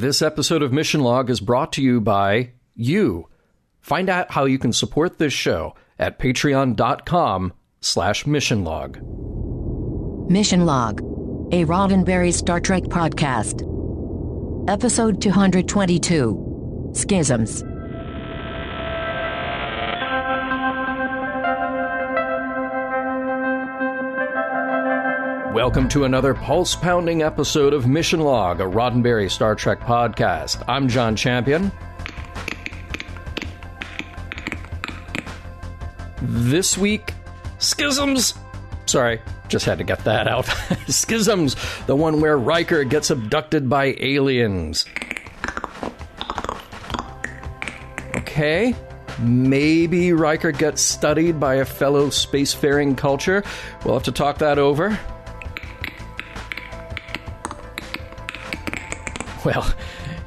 This episode of Mission Log is brought to you by you. Find out how you can support this show at patreon.com/missionlog. Mission Log, a Roddenberry Star Trek podcast. Episode 222, Schisms. Welcome to another pulse-pounding episode of Mission Log, a Roddenberry Star Trek podcast. I'm John Champion. This week, Schisms. Sorry, just had to get that out. Schisms, the one where Riker gets abducted by aliens. Okay, maybe Riker gets studied by a fellow spacefaring culture. We'll have to talk that over. Well,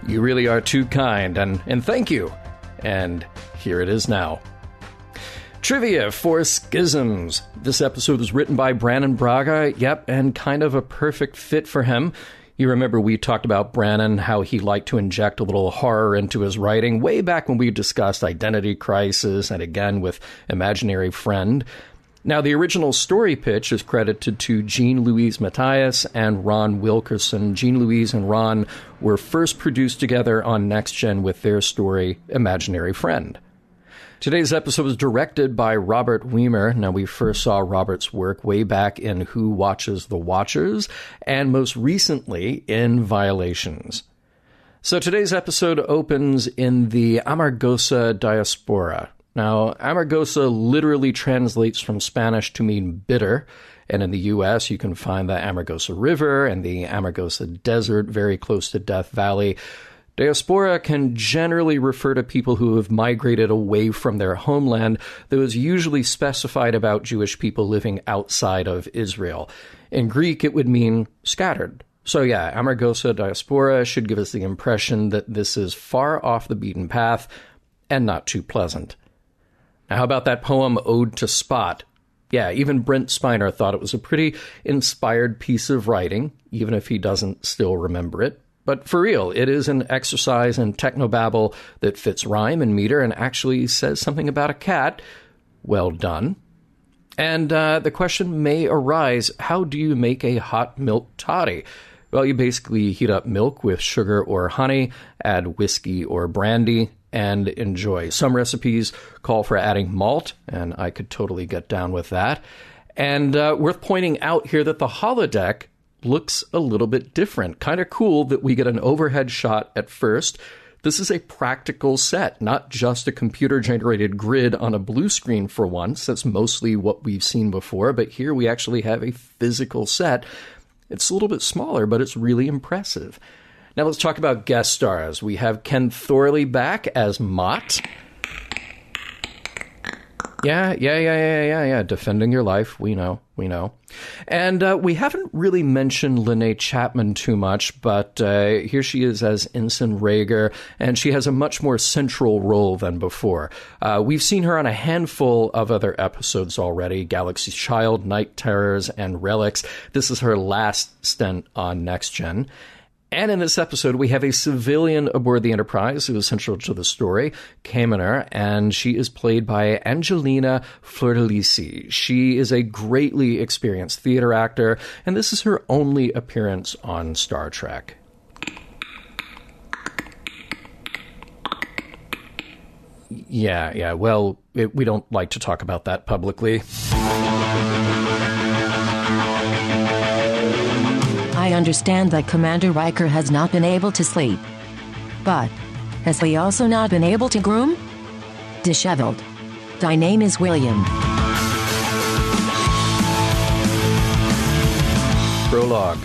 you really are too kind, and thank you. And here it is now. Trivia for Schisms. This episode was written by Brannon Braga, and kind of a perfect fit for him. You remember we talked about Brannon, how he liked to inject a little horror into his writing way back when we discussed Identity Crisis and again with Imaginary Friend. Now, the original story pitch is credited to Jean-Louise Matthias and Ron Wilkerson. Jean-Louise and Ron were first produced together on Next Gen with their story, Imaginary Friend. Today's episode was directed by Robert Weimer. Now, we first saw Robert's work way back in Who Watches the Watchers, and most recently in Violations. So today's episode opens in the Amargosa diaspora. Now, Amargosa literally translates from Spanish to mean bitter, and in the U.S. you can find the Amargosa River and the Amargosa Desert very close to Death Valley. Diaspora can generally refer to people who have migrated away from their homeland, though is usually specified about Jewish people living outside of Israel. In Greek, it would mean scattered. So yeah, Amargosa diaspora should give us the impression that this is far off the beaten path and not too pleasant. Now, how about that poem, Ode to Spot? Yeah, even Brent Spiner thought it was a pretty inspired piece of writing, even if he doesn't still remember it. But for real, it is an exercise in technobabble that fits rhyme and meter and actually says something about a cat. Well done. And the question may arise, how do you make a hot milk toddy? Well, you basically heat up milk with sugar or honey, add whiskey or brandy, and enjoy. Some recipes call for adding malt, and I could totally get down with that. And worth pointing out here that the holodeck looks a little bit different. Kind of cool that we get an overhead shot at first. This is a practical set, not just a computer-generated grid on a blue screen for once. That's mostly what we've seen before, but here we actually have a physical set. It's a little bit smaller, but it's really impressive. Now let's talk about guest stars. We have Ken Thorley back as Mott. Yeah. Defending your life. We know. And we haven't really mentioned Lene Chapman too much, but here she is as Ensign Rager, and she has a much more central role than before. We've seen her on a handful of other episodes already, Galaxy's Child, Night Terrors, and Relics. This is her last stint on Next Gen. And in this episode, we have a civilian aboard the Enterprise who is central to the story, Kamener, and she is played by Angelina Flordelisi. She is a greatly experienced theater actor, and this is her only appearance on Star Trek. Yeah, well, we don't like to talk about that publicly. I understand that Commander Riker has not been able to sleep. But has he also not been able to groom? Disheveled. Thy name is William. Prologue.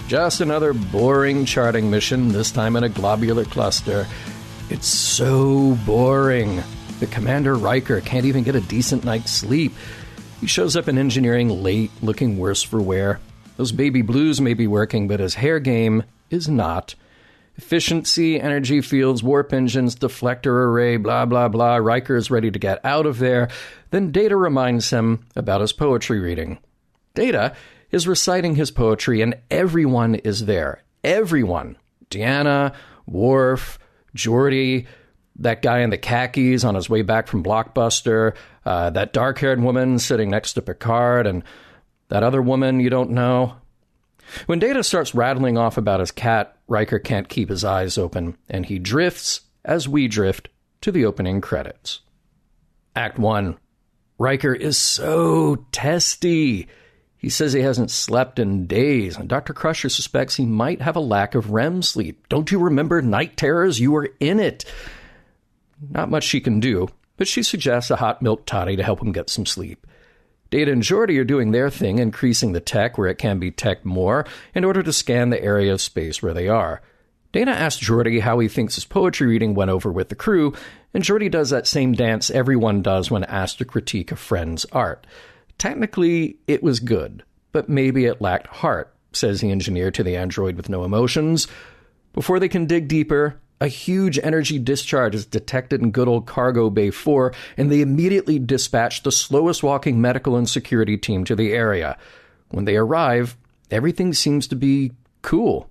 Just another boring charting mission, this time in a globular cluster. It's so boring. The Commander Riker can't even get a decent night's sleep. He shows up in engineering late, looking worse for wear. Those baby blues may be working, but his hair game is not. Efficiency, energy fields, warp engines, deflector array, blah, blah, blah. Riker is ready to get out of there. Then Data reminds him about his poetry reading. Data is reciting his poetry, and everyone is there. Everyone. Deanna, Worf, Geordi, that guy in the khakis on his way back from Blockbuster, that dark-haired woman sitting next to Picard, and that other woman you don't know. When Data starts rattling off about his cat, Riker can't keep his eyes open, and he drifts, as we drift, to the opening credits. Act 1. Riker is so testy. He says he hasn't slept in days, and Dr. Crusher suspects he might have a lack of REM sleep. Don't you remember Night Terrors? You were in it. Not much she can do, but she suggests a hot milk toddy to help him get some sleep. Data and Geordi are doing their thing, increasing the tech where it can be teched more in order to scan the area of space where they are. Data asks Geordi how he thinks his poetry reading went over with the crew, and Geordi does that same dance everyone does when asked to critique a friend's art. Technically, it was good, but maybe it lacked heart, says the engineer to the android with no emotions. Before they can dig deeper, a huge energy discharge is detected in good old Cargo Bay 4, and they immediately dispatch the slowest-walking medical and security team to the area. When they arrive, everything seems to be cool.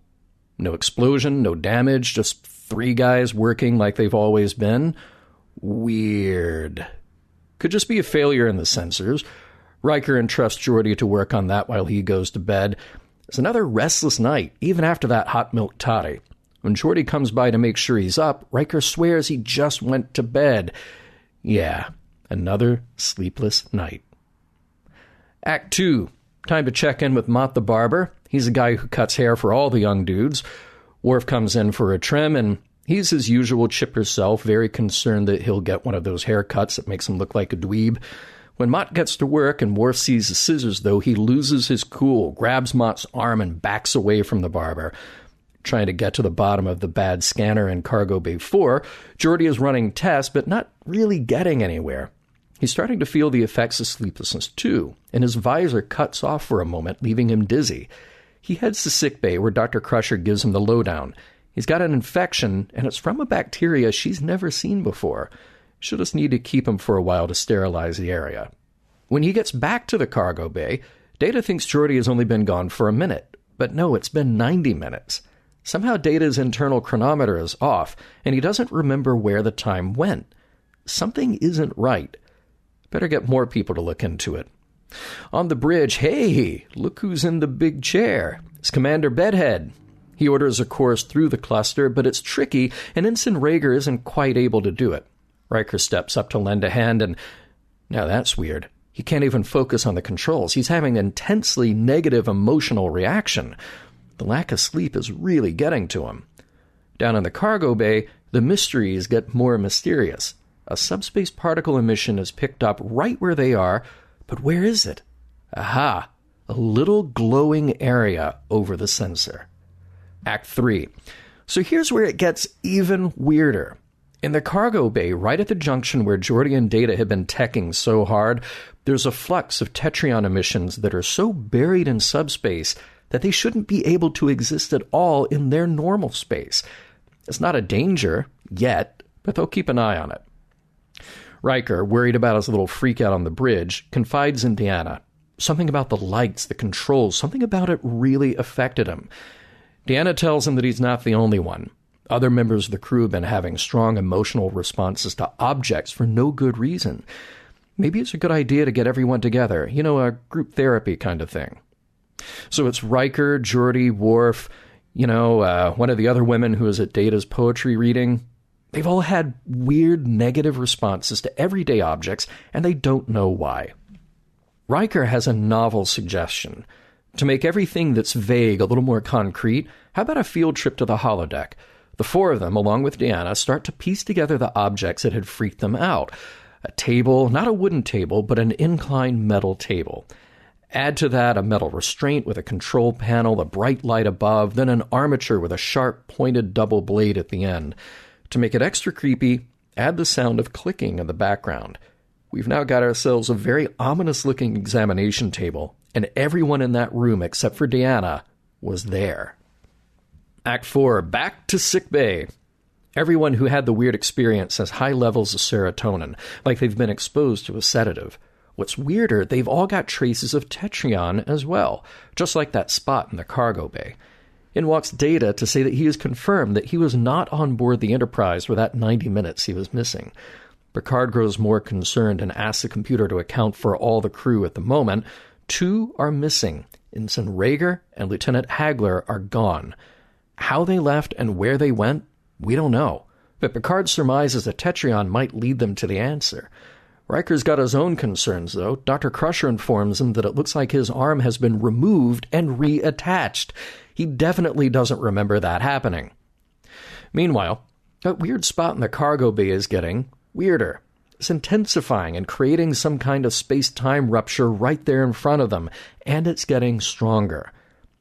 No explosion, no damage, just 3 guys working like they've always been. Weird. Could just be a failure in the sensors. Riker entrusts Geordi to work on that while he goes to bed. It's another restless night, even after that hot milk toddy. When Geordi comes by to make sure he's up, Riker swears he just went to bed. Yeah, another sleepless night. Act 2. Time to check in with Mott the barber. He's a guy who cuts hair for all the young dudes. Worf comes in for a trim, and he's his usual chipper self, very concerned that he'll get one of those haircuts that makes him look like a dweeb. When Mott gets to work and Worf sees the scissors, though, he loses his cool, grabs Mott's arm, and backs away from the barber. Trying to get to the bottom of the bad scanner in Cargo Bay 4, Geordi is running tests, but not really getting anywhere. He's starting to feel the effects of sleeplessness, too, and his visor cuts off for a moment, leaving him dizzy. He heads to sickbay, where Dr. Crusher gives him the lowdown. He's got an infection, and it's from a bacteria she's never seen before. She'll just need to keep him for a while to sterilize the area. When he gets back to the cargo bay, Data thinks Geordi has only been gone for a minute. But no, it's been 90 minutes. Somehow Data's internal chronometer is off, and he doesn't remember where the time went. Something isn't right. Better get more people to look into it. On the bridge, hey, look who's in the big chair. It's Commander Bedhead. He orders a course through the cluster, but it's tricky, and Ensign Rager isn't quite able to do it. Riker steps up to lend a hand, and now that's weird. He can't even focus on the controls. He's having an intensely negative emotional reaction. The lack of sleep is really getting to him. Down in the cargo bay, the mysteries get more mysterious. A subspace particle emission is picked up right where they are, but where is it? Aha! A little glowing area over the sensor. Act 3. So here's where it gets even weirder. In the cargo bay, right at the junction where Geordi and Data have been teching so hard, there's a flux of tetryon emissions that are so buried in subspace that they shouldn't be able to exist at all in their normal space. It's not a danger, yet, but they'll keep an eye on it. Riker, worried about his little freak-out on the bridge, confides in Deanna. Something about the lights, the controls, something about it really affected him. Deanna tells him that he's not the only one. Other members of the crew have been having strong emotional responses to objects for no good reason. Maybe it's a good idea to get everyone together, a group therapy kind of thing. So it's Riker, Geordi, Worf, one of the other women who is at Data's poetry reading. They've all had weird negative responses to everyday objects, and they don't know why. Riker has a novel suggestion. To make everything that's vague a little more concrete, how about a field trip to the holodeck? The 4 of them, along with Deanna, start to piece together the objects that had freaked them out. A table, not a wooden table, but an inclined metal table. Add to that a metal restraint with a control panel, a bright light above, then an armature with a sharp, pointed double blade at the end. To make it extra creepy, add the sound of clicking in the background. We've now got ourselves a very ominous-looking examination table, and everyone in that room except for Deanna was there. Act 4, back to sickbay. Everyone who had the weird experience has high levels of serotonin, like they've been exposed to a sedative. What's weirder, they've all got traces of tetryon as well, just like that spot in the cargo bay. In walks Data to say that he has confirmed that he was not on board the Enterprise for that 90 minutes he was missing. Picard grows more concerned and asks the computer to account for all the crew at the moment. 2 are missing. Ensign Rager and Lieutenant Hagler are gone. How they left and where they went, we don't know. But Picard surmises a Tetrion might lead them to the answer. Riker's got his own concerns, though. Dr. Crusher informs him that it looks like his arm has been removed and reattached. He definitely doesn't remember that happening. Meanwhile, that weird spot in the cargo bay is getting weirder. It's intensifying and creating some kind of space-time rupture right there in front of them, and it's getting stronger.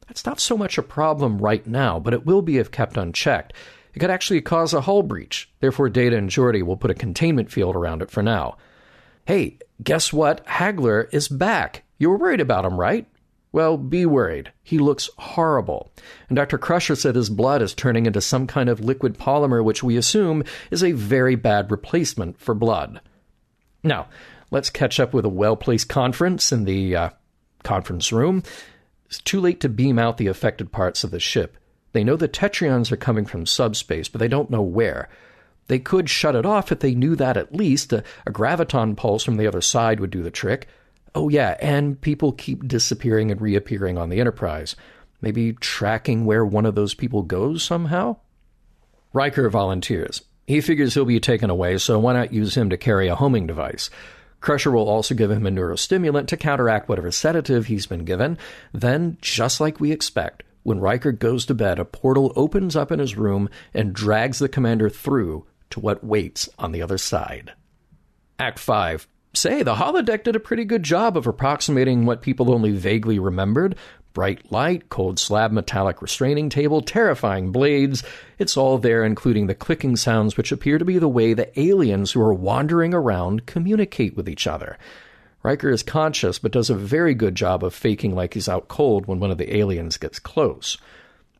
That's not so much a problem right now, but it will be if kept unchecked. It could actually cause a hull breach. Therefore, Data and Geordi will put a containment field around it for now. Hey, guess what? Hagler is back. You were worried about him, right? Well, be worried. He looks horrible. And Dr. Crusher said his blood is turning into some kind of liquid polymer, which we assume is a very bad replacement for blood. Now, let's catch up with a well-placed conference in the conference room. It's too late to beam out the affected parts of the ship. They know the Tetrions are coming from subspace, but they don't know where. They could shut it off if they knew that at least. A graviton pulse from the other side would do the trick. Oh yeah, and people keep disappearing and reappearing on the Enterprise. Maybe tracking where one of those people goes somehow? Riker volunteers. He figures he'll be taken away, so why not use him to carry a homing device? Crusher will also give him a neurostimulant to counteract whatever sedative he's been given. Then, just like we expect, when Riker goes to bed, a portal opens up in his room and drags the commander through to what waits on the other side. Act 5. Say, the holodeck did a pretty good job of approximating what people only vaguely remembered. Bright light, cold slab metallic restraining table, terrifying blades. It's all there, including the clicking sounds which appear to be the way the aliens who are wandering around communicate with each other. Riker is conscious, but does a very good job of faking like he's out cold when one of the aliens gets close.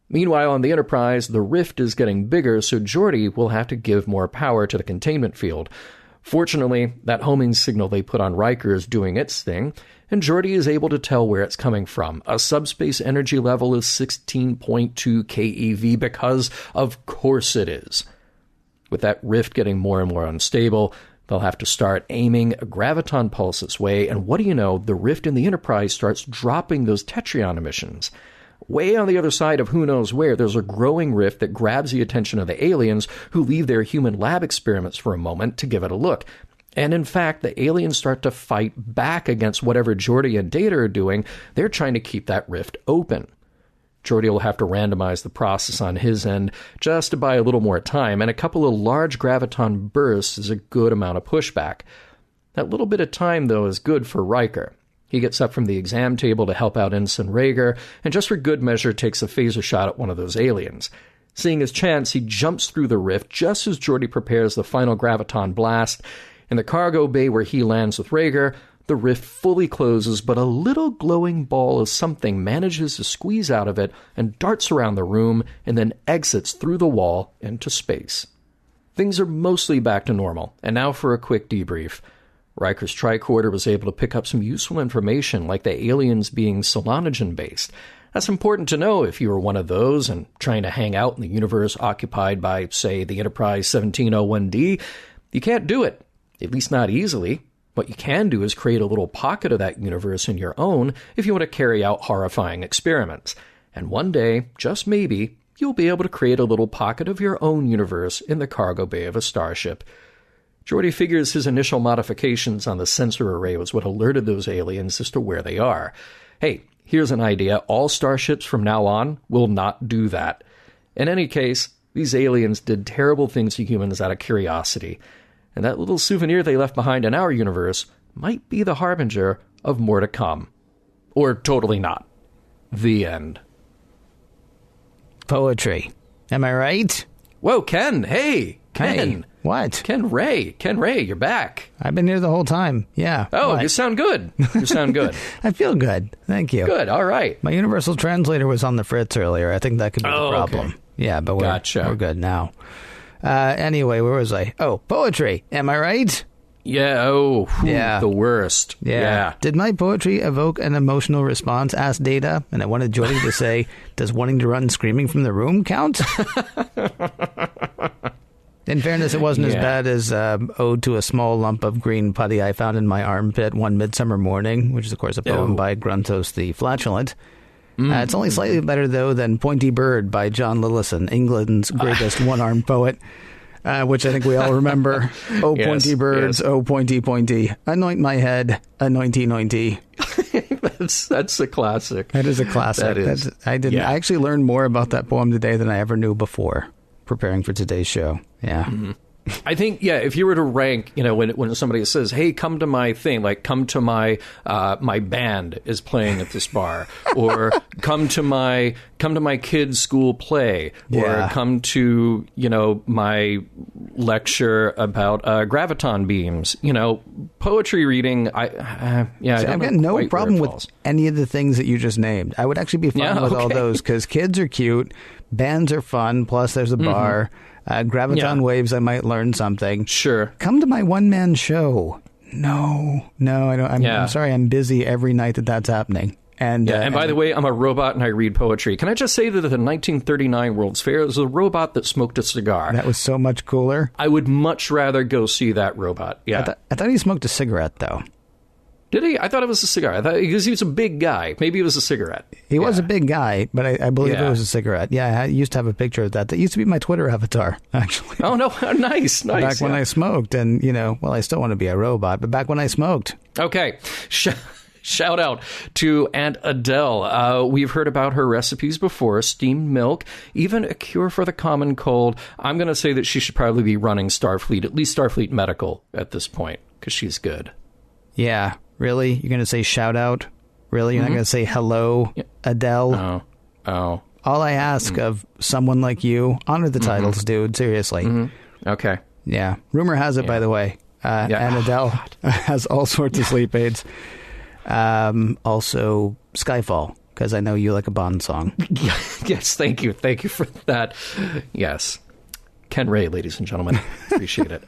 Meanwhile, on the Enterprise, the rift is getting bigger, so Geordi will have to give more power to the containment field. Fortunately, that homing signal they put on Riker is doing its thing, and Geordi is able to tell where it's coming from. A subspace energy level is 16.2 keV because, of course, it is. With that rift getting more and more unstable, they'll have to start aiming a graviton pulse its way, and what do you know, the rift in the Enterprise starts dropping those Tetrion emissions. Way on the other side of who knows where, there's a growing rift that grabs the attention of the aliens who leave their human lab experiments for a moment to give it a look. And in fact, the aliens start to fight back against whatever Geordi and Data are doing. They're trying to keep that rift open. Geordi will have to randomize the process on his end just to buy a little more time, and a couple of large graviton bursts is a good amount of pushback. That little bit of time, though, is good for Riker. He gets up from the exam table to help out Ensign Rager, and just for good measure takes a phaser shot at one of those aliens. Seeing his chance, he jumps through the rift just as Geordi prepares the final graviton blast. In the cargo bay where he lands with Rager, the rift fully closes, but a little glowing ball of something manages to squeeze out of it and darts around the room and then exits through the wall into space. Things are mostly back to normal, and now for a quick debrief. Riker's tricorder was able to pick up some useful information, like the aliens being Solanogen-based. That's important to know if you were one of those and trying to hang out in the universe occupied by, say, the Enterprise 1701D. You can't do it, at least not easily. What you can do is create a little pocket of that universe in your own if you want to carry out horrifying experiments. And one day, just maybe, you'll be able to create a little pocket of your own universe in the cargo bay of a starship. Geordi figures his initial modifications on the sensor array was what alerted those aliens as to where they are. Hey, here's an idea. All starships from now on will not do that. In any case, these aliens did terrible things to humans out of curiosity, and that little souvenir they left behind in our universe might be the harbinger of more to come. Or totally not. The end. Poetry. Am I right? Whoa, Ken! Hey! Ken! Hey, what? Ken Ray, you're back. I've been here the whole time. Yeah. Oh, what? You sound good. You sound good. I feel good. Thank you. Good, all right. My universal translator was on the fritz earlier. I think that could be the problem. Okay. Yeah, but we're Gotcha. good now. Anyway, where was I? Oh, poetry. Am I right? Yeah, oh, whew, Yeah. the worst. Yeah. Did my poetry evoke an emotional response? Asked Data, and I wanted Jordy to say, does wanting to run screaming from the room count? In fairness, it wasn't as bad as Ode to a Small Lump of Green Putty I Found in My Armpit One Midsummer Morning, which is, of course, a poem by Gruntos the Flatulent. It's only slightly better, though, than Pointy Bird by John Lillison, England's greatest one-armed poet, which I think we all remember. Oh, Yes, pointy birds, yes. oh, pointy, pointy, anoint my head, anointy, anointy. That's a classic. That is a classic. That is. I actually learned more about that poem today than I ever knew before, preparing for today's show. Yeah. Mm-hmm. I think, if you were to rank, when somebody says, hey, come to my thing, like come to my my band is playing at this bar, or come to my kids' school play, or come to, my lecture about graviton beams, poetry reading, I've got no problem with any of the things that you just named. I would actually be fine with all those, because kids are cute, bands are fun, plus there's a bar. Graviton waves, I might learn something. Sure. Come to my one-man show. No, I don't. I'm sorry, I'm busy every night that's happening. And by the way, I'm a robot and I read poetry. Can I just say that at the 1939 World's Fair, there was a robot that smoked a cigar. That was so much cooler. I would much rather go see that robot. Yeah. I thought he smoked a cigarette, though. Did he? I thought it was a cigar. Because he was a big guy. Maybe it was a cigarette. He was a big guy, but I believe it was a cigarette. Yeah, I used to have a picture of that. That used to be my Twitter avatar, actually. Oh, no. Nice. Back when I smoked, and, I still want to be a robot, but back when I smoked. Okay. Shout out to Aunt Adele. We've heard about her recipes before, steamed milk, even a cure for the common cold. I'm going to say that she should probably be running Starfleet, at least Starfleet Medical at this point, because she's good. Yeah. Really? You're going to say shout out? Really? You're not going to say hello, Adele? Oh. All I ask of someone like you, honor the titles, dude. Seriously. Okay. Yeah. Rumor has it, by the way, and Adele has all sorts of sleep aids. Also, Skyfall, because I know you like a Bond song. Yes, thank you. Thank you for that. Yes. Ken Ray, ladies and gentlemen. Appreciate it.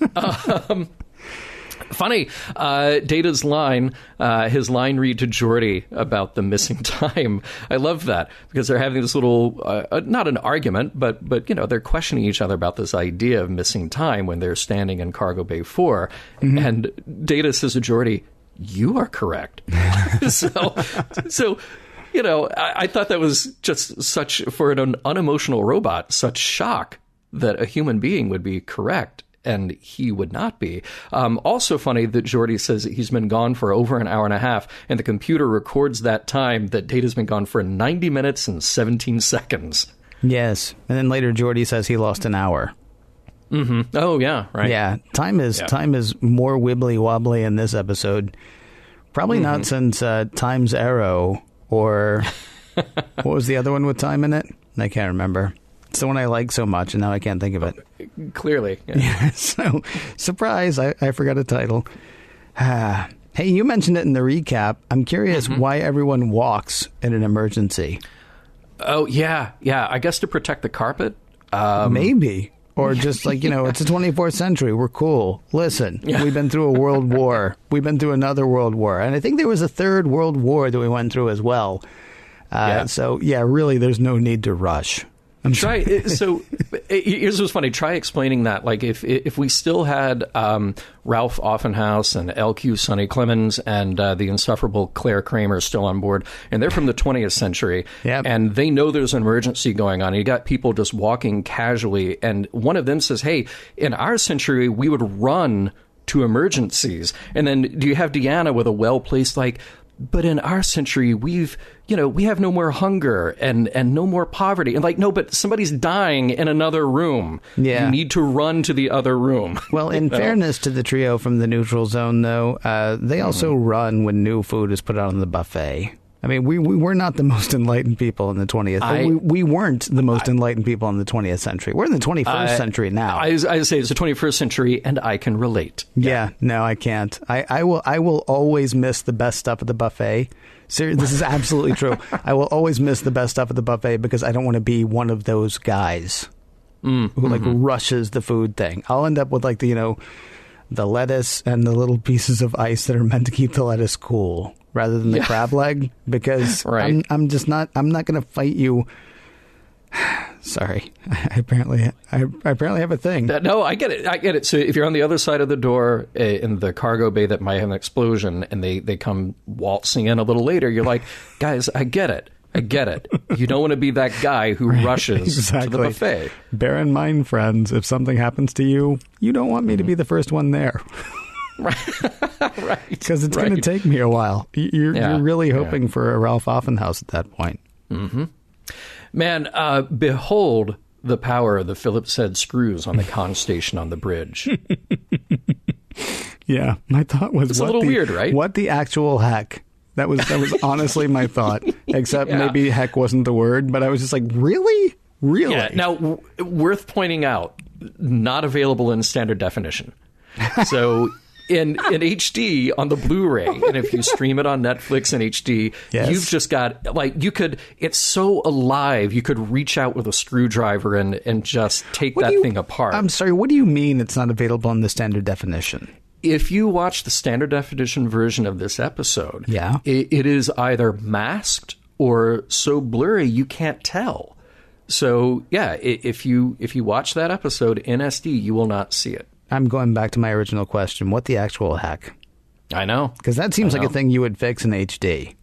Funny, Data's line, his line read to Geordi about the missing time. I love that, because they're having this little, not an argument, but they're questioning each other about this idea of missing time when they're standing in Cargo Bay 4. Mm-hmm. And Data says to Geordi, you are correct. So, I thought that was just such, for an unemotional robot, such shock that a human being would be correct. And he would not be. Also funny that Geordi says that he's been gone for over an hour and a half, and the computer records that time that Data's been gone for 90 minutes and 17 seconds. Yes. And then later Geordi says he lost an hour. Mm-hmm. Oh, yeah, right. Yeah, time is more wibbly wobbly in this episode. Probably not since Time's Arrow, or what was the other one with time in it? I can't remember. It's the one I like so much, and now I can't think of it. Clearly. Yeah. So, surprise, I forgot a title. Hey, you mentioned it in the recap. I'm curious why everyone walks in an emergency. Oh, yeah. I guess to protect the carpet? Maybe. Or just like, it's the 24th century. We're cool. Listen, we've been through a world war. We've been through another world war. And I think there was a third world war that we went through as well. So, really, there's no need to rush. So here's what's funny. Try explaining that. Like if we still had Ralph Offenhouse and LQ Sonny Clemens and the insufferable Claire Kramer still on board, and they're from the 20th century, and they know there's an emergency going on, and you got people just walking casually, and one of them says, hey, in our century, we would run to emergencies. And then do you have Deanna with a well-placed, like, but in our century, we have no more hunger and no more poverty. And like, no, but somebody's dying in another room. Yeah. You need to run to the other room. Well, in fairness to the trio from the neutral zone, though, they also run when new food is put out on the buffet. I mean, we were not the most enlightened people in the 20th. We weren't the most enlightened people in the 20th century. We're in the 21st century now. I say it's the 21st century, and I can relate. Yeah, no, I can't. I will always miss the best stuff at the buffet. Seriously, this is absolutely true. I will always miss the best stuff at the buffet because I don't want to be one of those guys who like rushes the food thing. I'll end up with like the the lettuce and the little pieces of ice that are meant to keep the lettuce cool rather than the crab leg, because I'm not going to fight you. Sorry, I apparently have a thing. No, I get it. So if you're on the other side of the door in the cargo bay that might have an explosion, and they come waltzing in a little later, you're like, guys, I get it. You don't want to be that guy who rushes to the buffet. Bear in mind, friends, if something happens to you, you don't want me to be the first one there. Right. Because it's going to take me a while. You're really hoping for a Ralph Offenhouse at that point. Mm-hmm. Man, behold the power of the Phillips head screws on the con station on the bridge. Yeah, my thought was... It's a little weird, right? What the actual heck? That was honestly my thought, except maybe heck wasn't the word, but I was just like, really? Really? Yeah. Now, worth pointing out, not available in standard definition. So in HD on the Blu-ray, and if you stream it on Netflix in HD, you've just got, it's so alive, you could reach out with a screwdriver and just take that thing apart. I'm sorry, what do you mean it's not available in the standard definition? If you watch the standard definition version of this episode, it is either masked or so blurry you can't tell. So, if you watch that episode in SD, you will not see it. I'm going back to my original question. What the actual heck? I know. Because that seems like a thing you would fix in HD.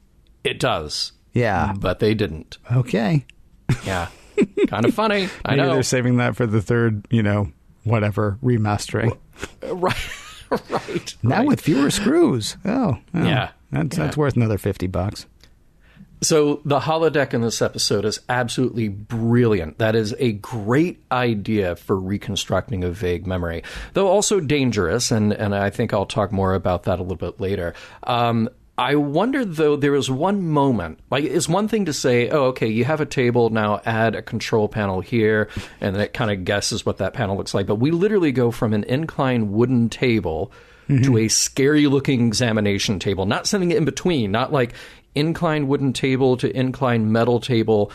It does. Yeah. But they didn't. Okay. Yeah. Kind of funny. I know. Maybe they're saving that for the third, whatever, remastering. Right. Right. Now with fewer screws. Yeah. That's worth another $50. So the holodeck in this episode is absolutely brilliant. That is a great idea for reconstructing a vague memory, though also dangerous, and I think I'll talk more about that a little bit later. I wonder, though, there was one moment, it's one thing to say, oh, okay, you have a table, now add a control panel here, and then it kind of guesses what that panel looks like. But we literally go from an inclined wooden table to a scary-looking examination table, not something in between, not like inclined wooden table to inclined metal table.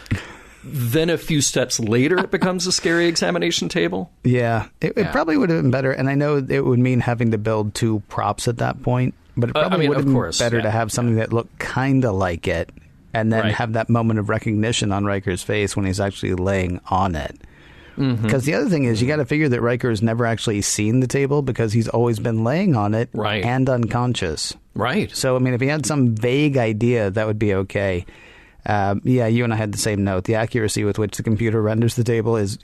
Then a few steps later, it becomes a scary examination table. Yeah, it probably would have been better, and I know it would mean having to build two props at that point. But it probably would have been better to have something that looked kind of like it, and then have that moment of recognition on Riker's face when he's actually laying on it. Because the other thing is, you got to figure that Riker's never actually seen the table because he's always been laying on it and unconscious. Right. So, I mean, if he had some vague idea, that would be okay. You and I had the same note. The accuracy with which the computer renders the table is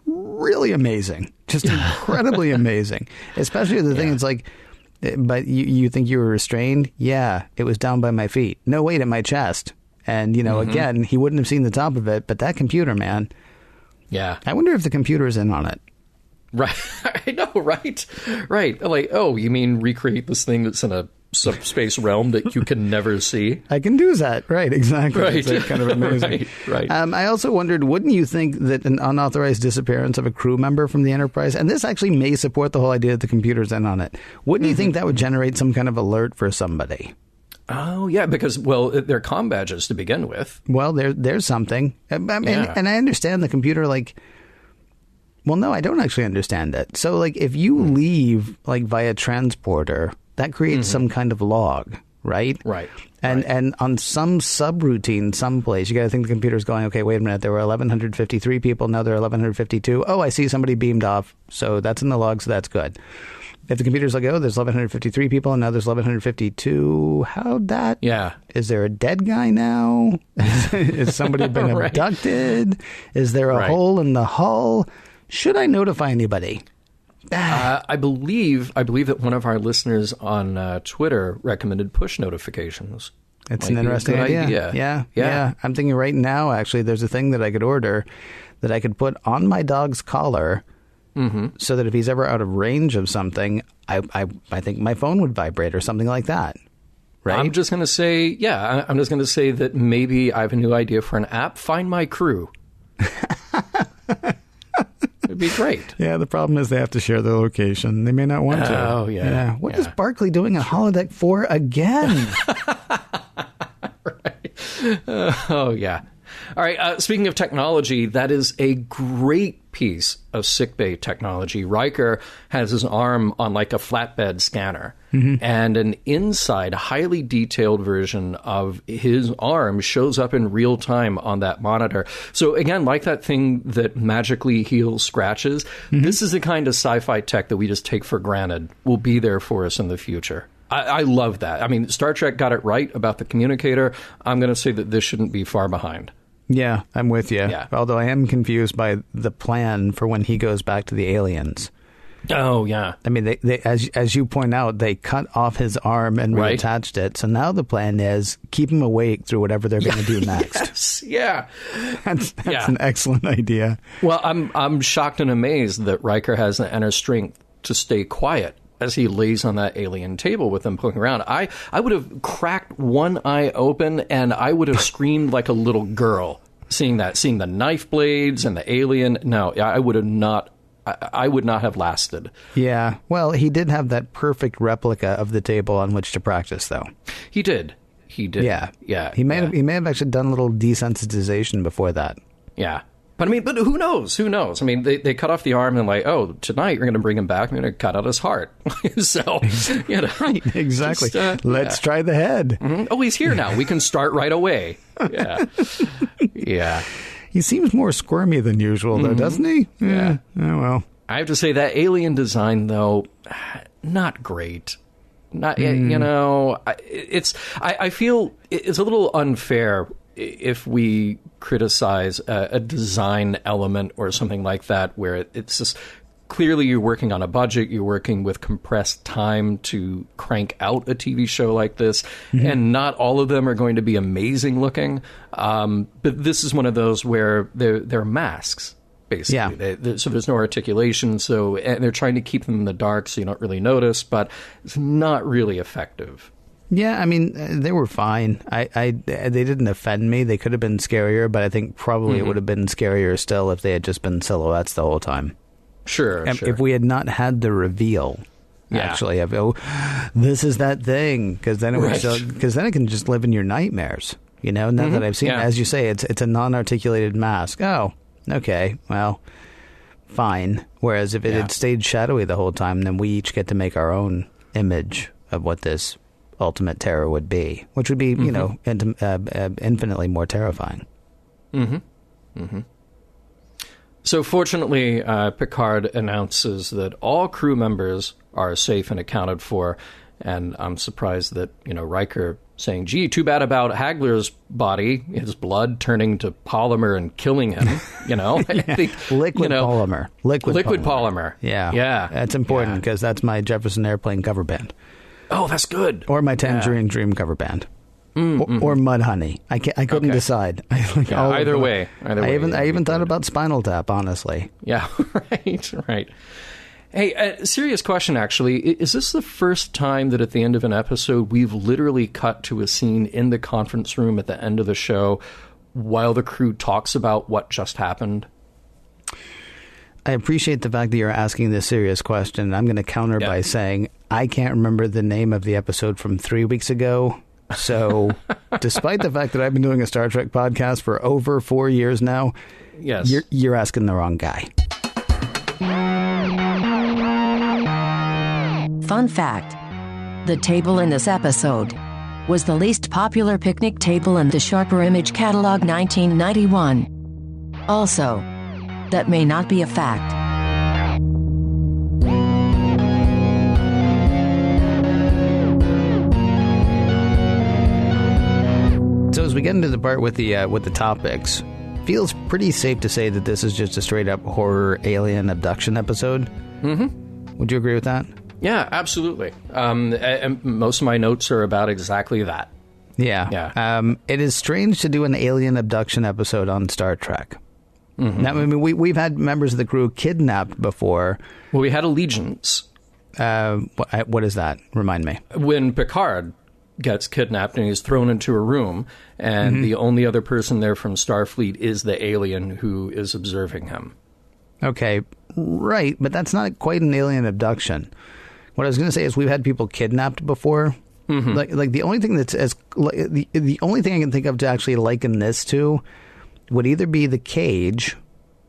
really amazing. Just incredibly amazing. Especially the thing, it's like... But you think you were restrained? Yeah, it was down by my feet. No weight at my chest. And, again, he wouldn't have seen the top of it, but that computer, man. Yeah. I wonder if the computer is in on it. Right. I know, right? Right. Like, oh, you mean recreate this thing that's in a subspace realm that you can never see? I can do that. Right, exactly. Right. It's kind of amazing. Right. I also wondered, wouldn't you think that an unauthorized disappearance of a crew member from the Enterprise, and this actually may support the whole idea that the computer's in on it, wouldn't you think that would generate some kind of alert for somebody? Oh, yeah, because, they're comm badges to begin with. Well, there's something. And I understand the computer, well, no, I don't actually understand it. So, if you leave, via transporter, that creates some kind of log, right? Right. And on some subroutine someplace, you got to think the computer's going, okay, wait a minute, there were 1,153 people, now there are 1,152. Oh, I see somebody beamed off, so that's in the log, so that's good. If the computer's like, oh, there's 1,153 people, and now there's 1,152, how'd that? Yeah. Is there a dead guy now? Is somebody been abducted? Is there a hole in the hull? Should I notify anybody? I believe that one of our listeners on Twitter recommended push notifications. It's an interesting idea. Yeah. I'm thinking right now, actually, there's a thing that I could order that I could put on my dog's collar so that if he's ever out of range of something, I think my phone would vibrate or something like that. Right? I'm just going to say, I'm just going to say that maybe I have a new idea for an app. Find My Crew. It'd be great. Yeah, the problem is they have to share their location. They may not want to. Oh, yeah. What is Barclay doing a holodeck for again? Right. Oh, yeah. All right, speaking of technology, that is a great piece of sickbay technology. Riker has his arm on like a flatbed scanner, and an inside, highly detailed version of his arm shows up in real time on that monitor. So again, like that thing that magically heals scratches, this is the kind of sci-fi tech that we just take for granted will be there for us in the future. I love that. I mean, Star Trek got it right about the communicator. I'm going to say that this shouldn't be far behind. Yeah, I'm with you. Yeah. Although I am confused by the plan for when he goes back to the aliens. Oh, yeah. I mean, they as you point out, they cut off his arm and reattached it. So now the plan is keep him awake through whatever they're going to do next. Yes, yeah. That's an excellent idea. Well, I'm shocked and amazed that Riker has the inner strength to stay quiet as he lays on that alien table with them poking around. I would have cracked one eye open and I would have screamed like a little girl seeing the knife blades and the alien. No, I would not have lasted. Yeah. Well, he did have that perfect replica of the table on which to practice, though. He did. Yeah. He may have actually done a little desensitization before that. Yeah. But who knows? I mean, they cut off the arm and like, oh, tonight we're going to bring him back. We're going to cut out his heart. So, right, exactly. Let's try the head. Mm-hmm. Oh, he's here now. We can start right away. Yeah, yeah. He seems more squirmy than usual, though, doesn't he? Yeah. Oh well. I have to say that alien design, though, not great. Not I feel it's a little unfair if we criticize a design element or something like that, where it's just clearly you're working on a budget, you're working with compressed time to crank out a TV show like this, and not all of them are going to be amazing looking. But this is one of those where they're masks, basically. Yeah. So there's no articulation, and they're trying to keep them in the dark so you don't really notice, but it's not really effective. Yeah, I mean, they were fine. They didn't offend me. They could have been scarier, but I think probably it would have been scarier still if they had just been silhouettes the whole time. Sure. If we had not had the reveal, actually, of this is that thing, because then it can just live in your nightmares. Now that I've seen it, as you say, it's a non-articulated mask. Oh, okay, well, fine. Whereas if it had stayed shadowy the whole time, then we each get to make our own image of what this ultimate terror would be, which would be, infinitely more terrifying. So fortunately, Picard announces that all crew members are safe and accounted for, and I'm surprised that, Riker saying, gee, too bad about Hagler's body, his blood turning to polymer and killing him, I think, Liquid polymer. Liquid polymer. Yeah. That's important because that's my Jefferson Airplane cover band. Oh, that's good. Or my Tangerine Dream cover band. Or Mudhoney. I couldn't decide. Either way. I even thought about Spinal Tap, honestly. Yeah, right. Hey, serious question, actually. Is this the first time that at the end of an episode we've literally cut to a scene in the conference room at the end of the show while the crew talks about what just happened? I appreciate the fact that you're asking this serious question. I'm going to counter by saying I can't remember the name of the episode from 3 weeks ago. So despite the fact that I've been doing a Star Trek podcast for over 4 years now, you're asking the wrong guy. Fun fact: the table in this episode was the least popular picnic table in the Sharper Image Catalog 1991. Also, that may not be a fact. So as we get into the part with the topics, feels pretty safe to say that this is just a straight up horror alien abduction episode. Would you agree with that? Yeah, absolutely. And most of my notes are about exactly that. Yeah. It is strange to do an alien abduction episode on Star Trek. Now, I mean, we've had members of the crew kidnapped before. Well, we had Allegiance. What is that? Remind me. When Picard gets kidnapped and he's thrown into a room, and the only other person there from Starfleet is the alien who is observing him. Okay, right, but that's not quite an alien abduction. What I was going to say is we've had people kidnapped before. Like the only thing that's the only thing I can think of to actually liken this to would either be The Cage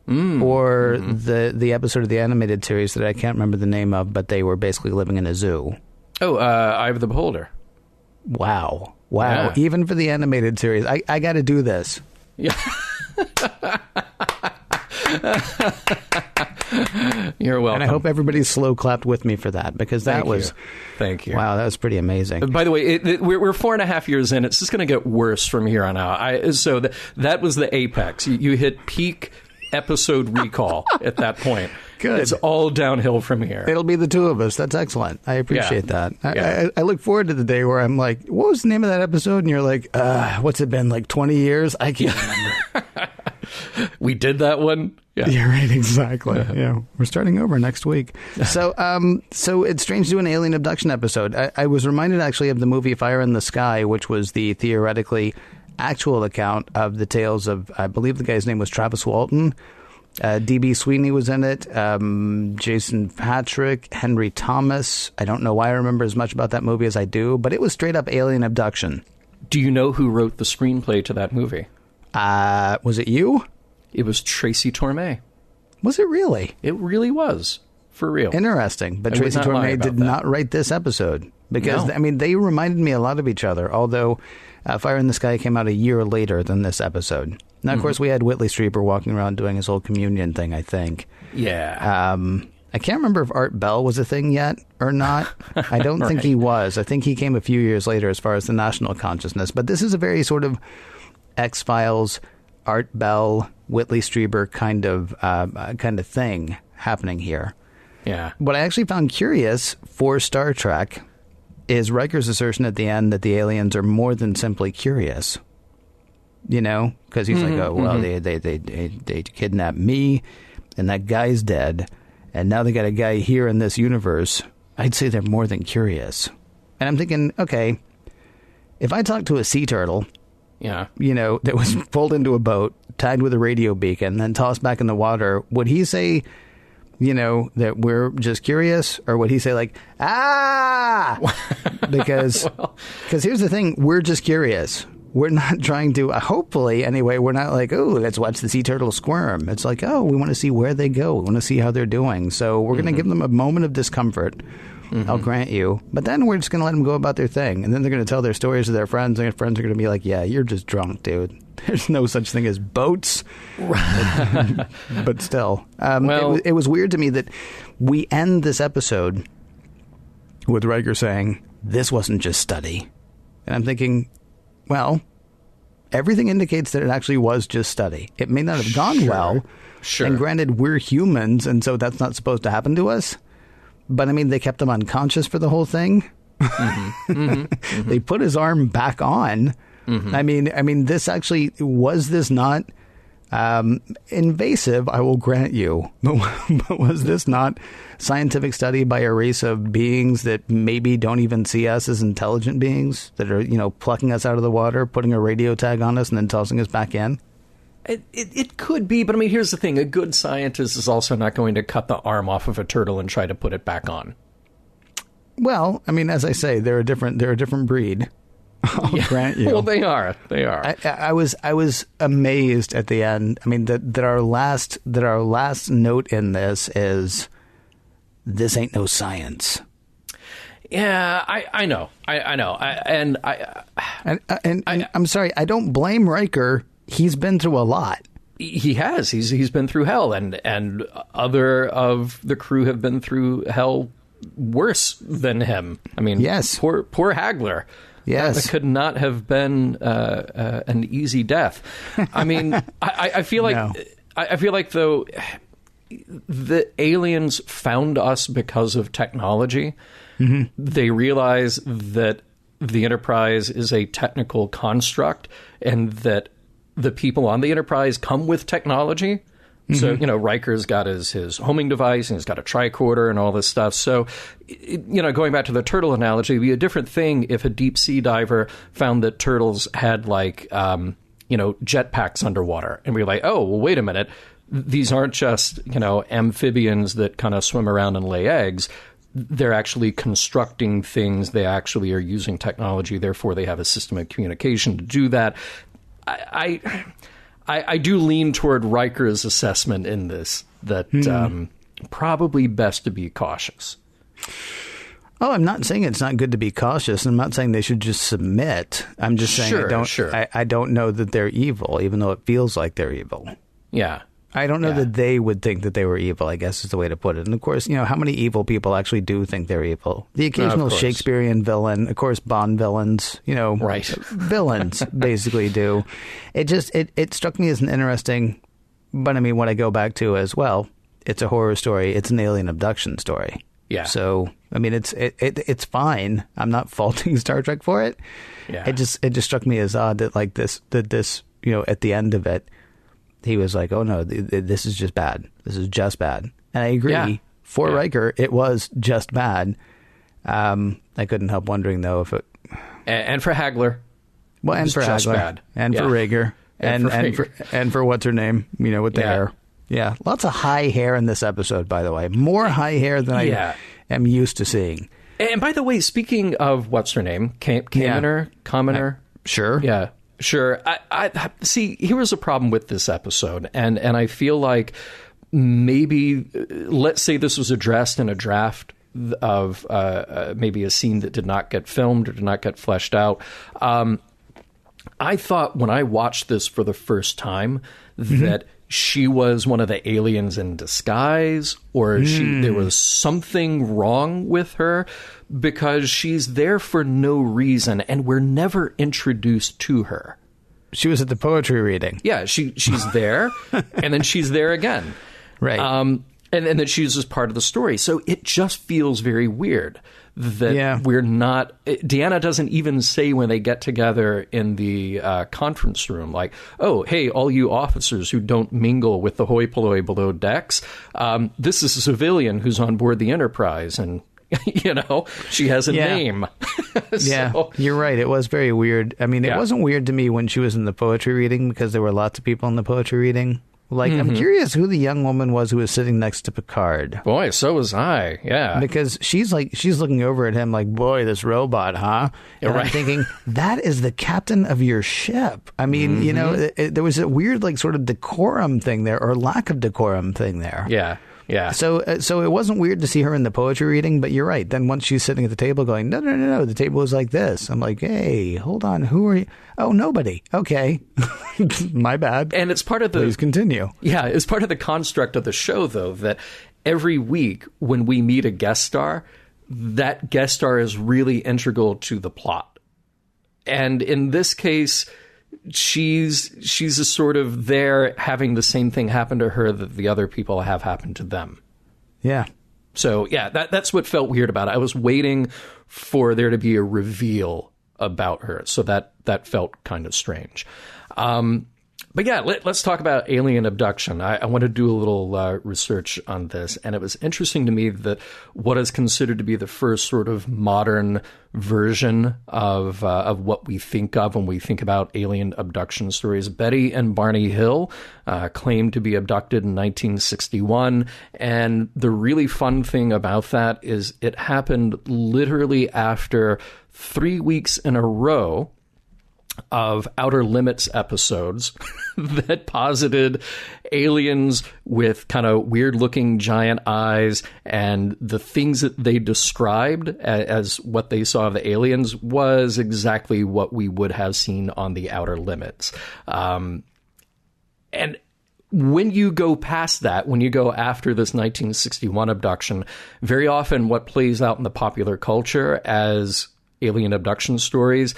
or the episode of the animated series that I can't remember the name of, but they were basically living in a zoo. Oh, Eye of the Beholder. Wow. Yeah. Even for the animated series, I got to do this. Yeah. You're welcome. And I hope everybody's slow clapped with me for that, because that was... Thank you. Wow, that was pretty amazing. By the way, we're 4.5 years in. It's just going to get worse from here on out. So that was the apex. You hit peak episode recall at that point. Good. It's all downhill from here. It'll be the two of us. That's excellent. I appreciate that. I look forward to the day where I'm like, what was the name of that episode? And you're like, what's it been, like 20 years? I can't remember. We did that one. Yeah. You're right, exactly. Yeah, we're starting over next week. So it's strange to do an alien abduction episode. I was reminded actually of the movie Fire in the Sky, which was the theoretically actual account of the tales of, I believe the guy's name was Travis Walton. D.B. Sweeney was in it. Jason Patrick, Henry Thomas. I don't know why I remember as much about that movie as I do, but it was straight up alien abduction. Do you know who wrote the screenplay to that movie? Was it you? It was Tracy Torme. Was it really? It really was. For real. Interesting. But Tracy Torme did not write this episode. Because, I mean, they reminded me a lot of each other, although Fire in the Sky came out a year later than this episode. Now, of course, we had Whitley Strieber walking around doing his whole communion thing, I think. Yeah. I can't remember if Art Bell was a thing yet or not. I don't think he was. I think he came a few years later as far as the national consciousness. But this is a very sort of X-Files, Art Bell, Whitley Strieber kind of thing happening here. Yeah. What I actually found curious for Star Trek is Riker's assertion at the end that the aliens are more than simply curious. You know, because he's like, oh, well, they kidnapped me, and that guy's dead, and now they got a guy here in this universe. I'd say they're more than curious. And I'm thinking, okay, if I talk to a sea turtle, you know, that was pulled into a boat, tagged with a radio beacon, then tossed back in the water, would he say, you know, that we're just curious? Or would he say like, because here's the thing, we're just curious. We're not trying to, hopefully anyway, we're not like, oh, let's watch the sea turtle squirm. It's like, oh, we want to see where they go. We want to see how they're doing. So we're going to give them a moment of discomfort. I'll grant you. But then we're just going to let them go about their thing. And then they're going to tell their stories to their friends. And their friends are going to be like, yeah, you're just drunk, dude. There's no such thing as boats. But still, it was weird to me that we end this episode with Riker saying, this wasn't just study. And I'm thinking, well, everything indicates that it actually was just study. It may not have gone well. Sure. And granted, we're humans, and so that's not supposed to happen to us. But, I mean, they kept him unconscious for the whole thing. They put his arm back on. I mean, this actually, was this not invasive, I will grant you. But was this not scientific study by a race of beings that maybe don't even see us as intelligent beings, that are, you know, plucking us out of the water, putting a radio tag on us, and then tossing us back in? It could be, but I mean, here's the thing. A good scientist is also not going to cut the arm off of a turtle and try to put it back on. Well, I mean, as I say, they're a different breed. I'll grant you. Well, they are. I was amazed at the end. I mean, that our last note in this is, this ain't no science. Yeah, I know. I know. I'm sorry. I don't blame Riker. He's been through a lot. He has. He's been through hell, and other of the crew have been through hell worse than him. I mean, yes. Poor Hagler. Yes. That could not have been an easy death. I mean, I feel like No. I feel like though the aliens found us because of technology. They realize that the Enterprise is a technical construct, and that the people on the Enterprise come with technology. So, you know, Riker's got his homing device, and he's got a tricorder and all this stuff. So, you know, going back to the turtle analogy, it'd be a different thing if a deep sea diver found that turtles had, like, you know, jetpacks underwater. And we're like, oh, well, wait a minute. These aren't just, you know, amphibians that kind of swim around and lay eggs. They're actually constructing things. They actually are using technology. Therefore, they have a system of communication to do that. I do lean toward Riker's assessment in this, that probably best to be cautious. Oh, I'm not saying it's not good to be cautious. I'm not saying they should just submit. I'm just saying I don't know that they're evil, even though it feels like they're evil. Yeah. I don't know that they would think that they were evil, I guess is the way to put it. And of course, how many evil people actually do think they're evil? The occasional Shakespearean villain, of course, Bond villains, right. Villains basically do. It struck me as an interesting, but I mean, what I go back to as well, it's a horror story. It's an alien abduction story. Yeah. So, I mean, it's fine. I'm not faulting Star Trek for it. Yeah. It just struck me as odd that this, at the end of it, he was like, oh, no, this is just bad. This is just bad. And I agree. Yeah. For Riker, it was just bad. I couldn't help wondering, though, if it... And for Hagler. Well, and for Hagler. Bad. And for Rager. And for what's her name, with the hair. Yeah. Lots of high hair in this episode, by the way. More high hair than I am used to seeing. And by the way, speaking of what's her name, Commoner? Sure. Yeah. Sure. I see, here was a problem with this episode, and I feel like maybe, let's say this was addressed in a draft of maybe a scene that did not get filmed or did not get fleshed out. I thought when I watched this for the first time that she was one of the aliens in disguise, or there was something wrong with her, because she's there for no reason, and we're never introduced to her. She was at the poetry reading. Yeah, she's there, and then she's there again. Right. And then she's just part of the story. So it just feels very weird that we're not... Deanna doesn't even say when they get together in the conference room, like, oh, hey, all you officers who don't mingle with the hoi polloi below decks, this is a civilian who's on board the Enterprise, and, she has a name. Yeah, you're right. It was very weird. I mean, it wasn't weird to me when she was in the poetry reading, because there were lots of people in the poetry reading. Like, I'm curious who the young woman was who was sitting next to Picard. Boy, so was I, yeah. Because she's looking over at him like, boy, this robot, huh? And I'm thinking, that is the captain of your ship. I mean, there was a weird, sort of decorum thing there, or lack of decorum thing there. Yeah. Yeah. So it wasn't weird to see her in the poetry reading, but you're right. Then once she's sitting at the table going, no, the table is like this. I'm like, hey, hold on. Who are you? Oh, nobody. Okay. My bad. And it's part of the... Please continue. Yeah, it's part of the construct of the show, though, that every week when we meet a guest star, that guest star is really integral to the plot. And in this case... She's a sort of there having the same thing happen to her that the other people have happened to them. Yeah. So, that's what felt weird about it. I was waiting for there to be a reveal about her. So that felt kind of strange. But let's talk about alien abduction. I want to do a little research on this, and it was interesting to me that what is considered to be the first sort of modern version of what we think of when we think about alien abduction stories. Betty and Barney Hill claimed to be abducted in 1961, and the really fun thing about that is it happened literally after 3 weeks in a row of Outer Limits episodes that posited aliens with kind of weird-looking giant eyes, and the things that they described as what they saw of the aliens was exactly what we would have seen on the Outer Limits. And when you go past that, when you go after this 1961 abduction, very often what plays out in the popular culture as alien abduction stories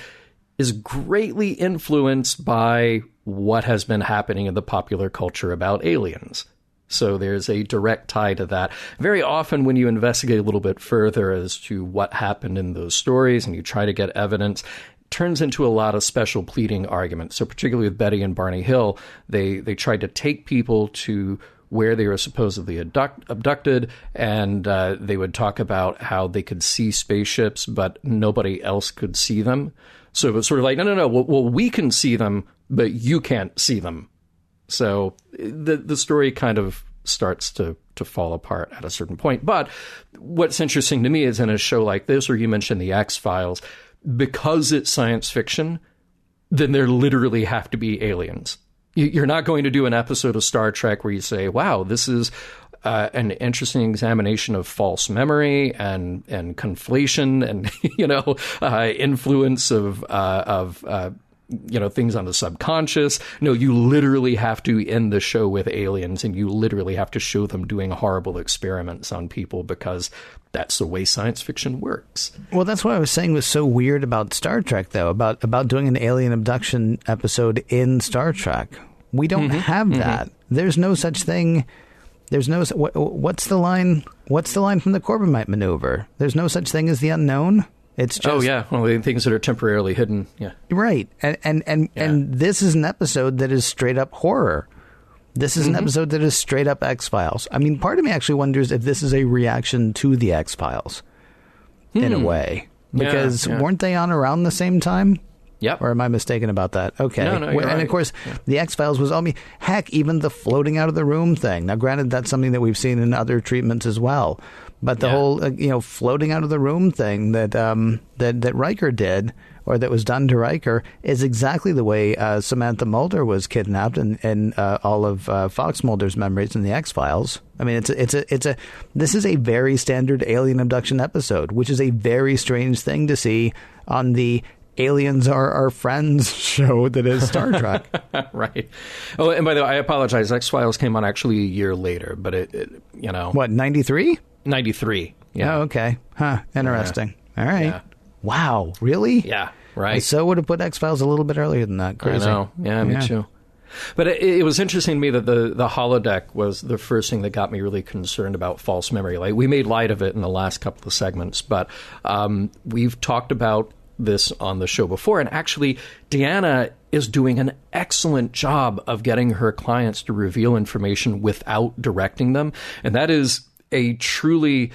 is greatly influenced by what has been happening in the popular culture about aliens. So there's a direct tie to that. Very often when you investigate a little bit further as to what happened in those stories and you try to get evidence, it turns into a lot of special pleading arguments. So particularly with Betty and Barney Hill, they tried to take people to where they were supposedly abducted, and they would talk about how they could see spaceships, but nobody else could see them. So it was sort of like, no. Well, we can see them, but you can't see them. So the story kind of starts to fall apart at a certain point. But what's interesting to me is in a show like this, or you mentioned the X-Files, because it's science fiction, then there literally have to be aliens. You're not going to do an episode of Star Trek where you say, wow, this is an interesting examination of false memory and conflation and, influence of things on the subconscious. No, you literally have to end the show with aliens, and you literally have to show them doing horrible experiments on people, because that's the way science fiction works. Well, that's what I was saying was so weird about Star Trek, though, about doing an alien abduction episode in Star Trek. We don't have that. There's no such thing. There's no. What's the line? What's the line from the Corbomite maneuver? There's no such thing as the unknown. It's just, the things that are temporarily hidden. Yeah, right. And this is an episode that is straight up horror. This is an episode that is straight up X-Files. I mean, part of me actually wonders if this is a reaction to the X-Files in a way, because weren't they on around the same time? Yep. Or am I mistaken about that? Okay. No, you're right. And of course, the X-Files was, heck, even the floating out of the room thing. Now, granted, that's something that we've seen in other treatments as well. But the whole, floating out of the room thing that Riker did, or that was done to Riker, is exactly the way Samantha Mulder was kidnapped in all of Fox Mulder's memories in the X-Files. I mean, this is a very standard alien abduction episode, which is a very strange thing to see on the Aliens Are Our Friends show that is Star Trek. Right. Oh, and by the way, I apologize. X-Files came on actually a year later, but What, 93? 93. Yeah. Oh, okay. Huh. Interesting. All right. Yeah. Wow. Really? Yeah. Right. I so would have put X-Files a little bit earlier than that. Crazy. I know. Yeah, me too. But it was interesting to me that the holodeck was the first thing that got me really concerned about false memory. Like, we made light of it in the last couple of segments, but we've talked about this on the show before, and actually Deanna is doing an excellent job of getting her clients to reveal information without directing them, and that is a truly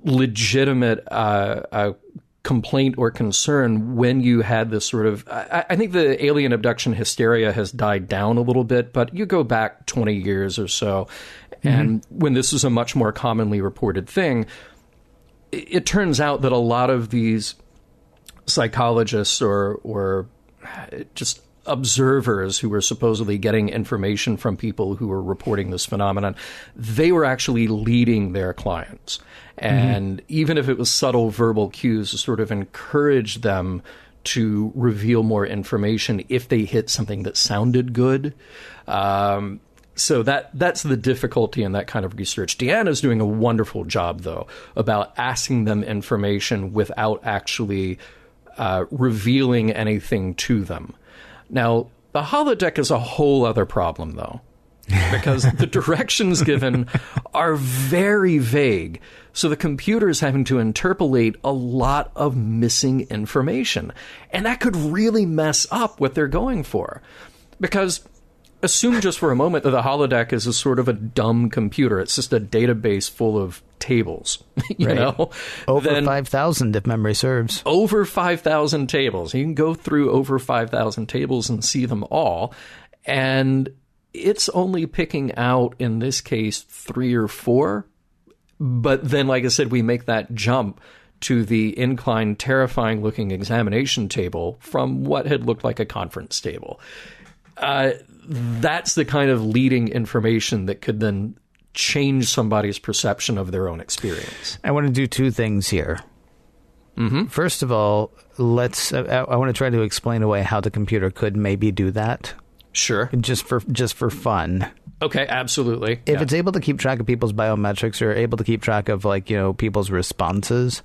legitimate complaint or concern when you had this sort of... I think the alien abduction hysteria has died down a little bit, but you go back 20 years or so, and when this was a much more commonly reported thing, it turns out that a lot of these psychologists or just observers who were supposedly getting information from people who were reporting this phenomenon, they were actually leading their clients. And even if it was subtle verbal cues to sort of encourage them to reveal more information if they hit something that sounded good. So that's the difficulty in that kind of research. Deanna's doing a wonderful job, though, about asking them information without actually revealing anything to them. Now, the holodeck is a whole other problem, though, because the directions given are very vague. So the computer is having to interpolate a lot of missing information. And that could really mess up what they're going for. Because assume just for a moment that the holodeck is a sort of a dumb computer. It's just a database full of tables, you know? Over 5,000 if memory serves. Over 5,000 tables. You can go through over 5,000 tables and see them all. And it's only picking out, in this case, 3 or 4. But then, like I said, we make that jump to the inclined, terrifying-looking examination table from what had looked like a conference table. That's the kind of leading information that could then change somebody's perception of their own experience. I want to do 2 things here. First of all, I want to try to explain away how the computer could maybe do that. Sure. Just for fun. Okay, absolutely. If it's able to keep track of people's biometrics or able to keep track of, people's responses,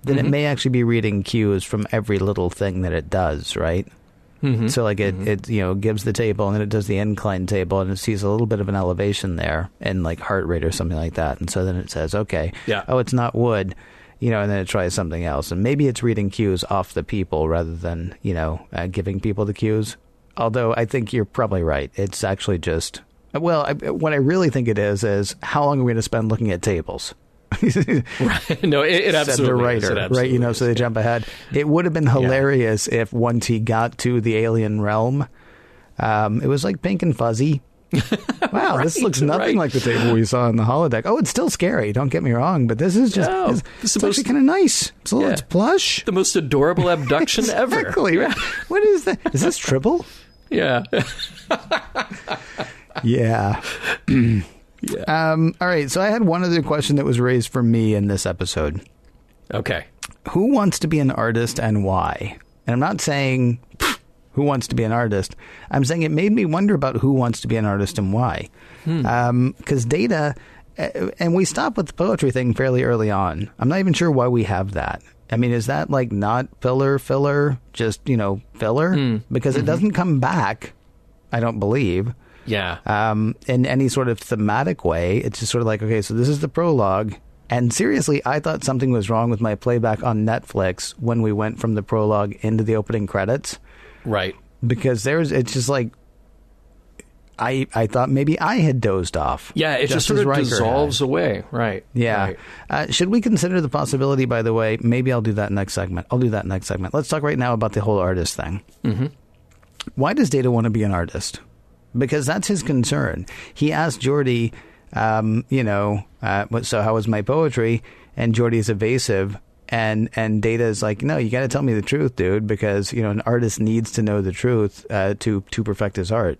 then it may actually be reading cues from every little thing that it does, right? So it gives the table, and then it does the incline table, and it sees a little bit of an elevation there and like heart rate or something like that. And so then it says, okay, it's not wood, and then it tries something else. And maybe it's reading cues off the people rather than, giving people the cues. Although I think you're probably right. It's actually just, what I really think it is how long are we going to spend looking at tables? Right. No, it absolutely the writer, is. It absolutely right? So they jump ahead. It would have been hilarious if once he got to the alien realm, it was like pink and fuzzy. Wow, this looks nothing like the table we saw in the holodeck. Oh, it's still scary. Don't get me wrong, but this is just it's actually kind of nice. It's plush. The most adorable abduction ever. Exactly. Right. What is that? Is this Tribble? Yeah. Yeah. All right. So I had one other question that was raised for me in this episode. Okay. Who wants to be an artist and why? And I'm not saying who wants to be an artist. I'm saying it made me wonder about who wants to be an artist and why. Because Data, and we stopped with the poetry thing fairly early on. I'm not even sure why we have that. I mean, is that like not filler, just, filler? Because it doesn't come back, I don't believe. Yeah. In any sort of thematic way. It's just sort of like, okay, so this is the prologue. And seriously, I thought something was wrong with my playback on Netflix when we went from the prologue into the opening credits. Right. Because it's just like, I thought maybe I had dozed off. Yeah, it just sort of dissolves away. Right. Yeah. Right. Should we consider the possibility, by the way, maybe I'll do that next segment. Let's talk right now about the whole artist thing. Mm-hmm. Why does Data want to be an artist? Because that's his concern. He asked Geordi, so how was my poetry? And Geordi is evasive. And Data is like, no, you got to tell me the truth, dude, because, an artist needs to know the truth to perfect his art.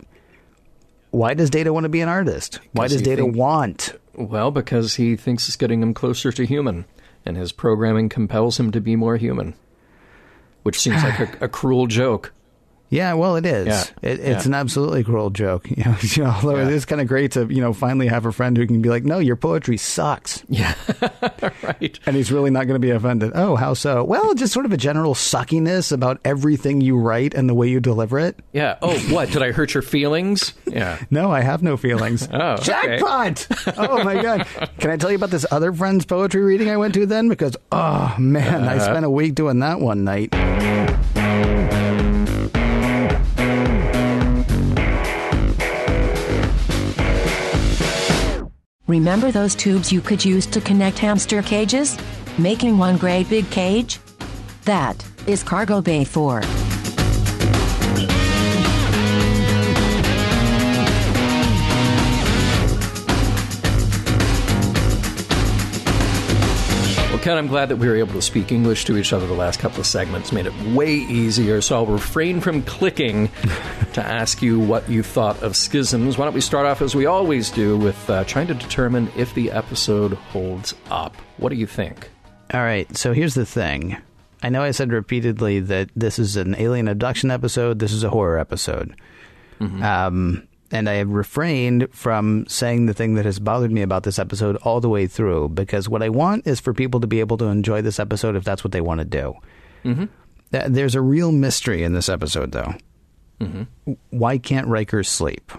Why does Data want to be an artist? Why does Data want? Well, because he thinks it's getting him closer to human, and his programming compels him to be more human, which seems like a cruel joke. Yeah, well, it is. Yeah. It's an absolutely cruel joke. Although it is kind of great to, finally have a friend who can be like, no, your poetry sucks. Yeah, right. And he's really not going to be offended. Oh, how so? Well, just sort of a general suckiness about everything you write and the way you deliver it. Yeah. Oh, what? Did I hurt your feelings? Yeah. No, I have no feelings. Oh, Jackpot! Oh, my God. Can I tell you about this other friend's poetry reading I went to then? Because, oh, man, I spent a week doing that one night. Remember those tubes you could use to connect hamster cages? Making one great big cage? That is Cargo Bay 4. Ken, I'm glad that we were able to speak English to each other the last couple of segments. Made it way easier, so I'll refrain from clicking to ask you what you thought of Schisms. Why don't we start off, as we always do, with trying to determine if the episode holds up. What do you think? All right, so here's the thing. I know I said repeatedly that this is an alien abduction episode, this is a horror episode. Mm-hmm. And I have refrained from saying the thing that has bothered me about this episode all the way through, because what I want is for people to be able to enjoy this episode if that's what they want to do. Mm-hmm. There's a real mystery in this episode, though. Mm-hmm. Why can't Riker sleep?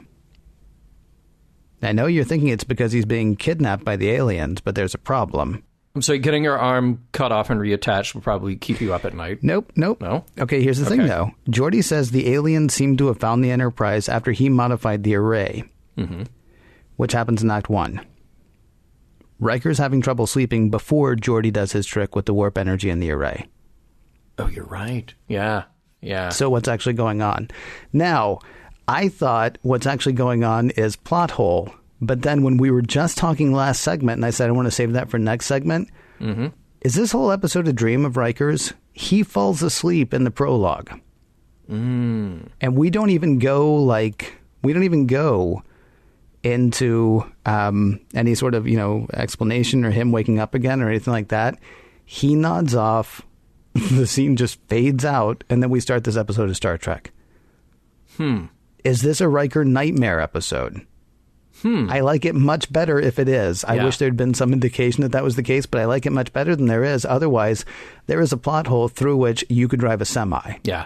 I know you're thinking it's because he's being kidnapped by the aliens, but there's a problem. So getting your arm cut off and reattached will probably keep you up at night? Nope. No? Okay, here's the thing, though. Geordi says the aliens seem to have found the Enterprise after he modified the array, which happens in Act 1. Riker's having trouble sleeping before Geordi does his trick with the warp energy in the array. Oh, you're right. Yeah. So what's actually going on? Now, I thought what's actually going on is plot hole. But then when we were just talking last segment, and I said I want to save that for next segment, is this whole episode a dream of Riker's? He falls asleep in the prologue. And we don't even go into any sort of, explanation or him waking up again or anything like that. He nods off, the scene just fades out, and then we start this episode of Star Trek. Is this a Riker nightmare episode? I like it much better if it is. I wish there'd been some indication that was the case, but I like it much better than there is. Otherwise, there is a plot hole through which you could drive a semi. Yeah.